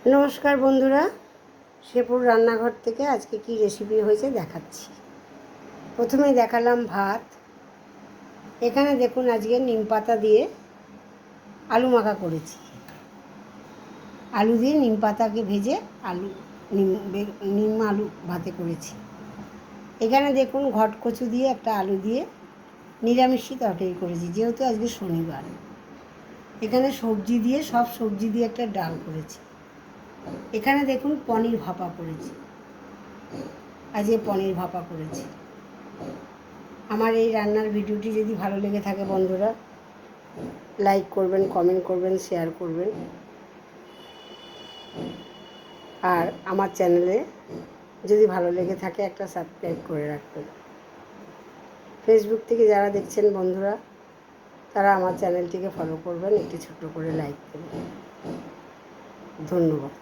নমস্কার বন্ধুরা, শেপুর রান্নাঘর থেকে আজকে কি রেসিপি হয়েছে দেখাচ্ছি। প্রথমেই দেখালাম ভাত। এখানে দেখুন আজকে নিম পাতা দিয়ে আলু মাখা করেছি। আলু দিয়ে নিম পাতাকে ভেজে নিম আলু ভাতে করেছি। এখানে দেখুন ঘট কচু দিয়ে একটা আলু দিয়ে নিরামিষই তরকারি করেছি, যেহেতু আজকে শনিবার। এখানে সবজি দিয়ে সব সবজি দিয়ে একটা ডাল করেছি। এখানে দেখুন পনির ভাপা করেছি, আজকে পনির ভাপা করেছি। আমার এই রান্নার ভিডিওটি যদি ভালো লেগে থাকে বন্ধুরা, লাইক করবেন, কমেন্ট করবেন, শেয়ার করবেন। আর আমার চ্যানেলে যদি ভালো লেগে থাকে একটা সাবস্ক্রাইব করে রাখবেন। ফেসবুক থেকে যারা দেখছেন বন্ধুরা, তারা আমার চ্যানেলটিকে ফলো করবেন, একটি ছোট্ট করে লাইক করবেন। ধন্যবাদ।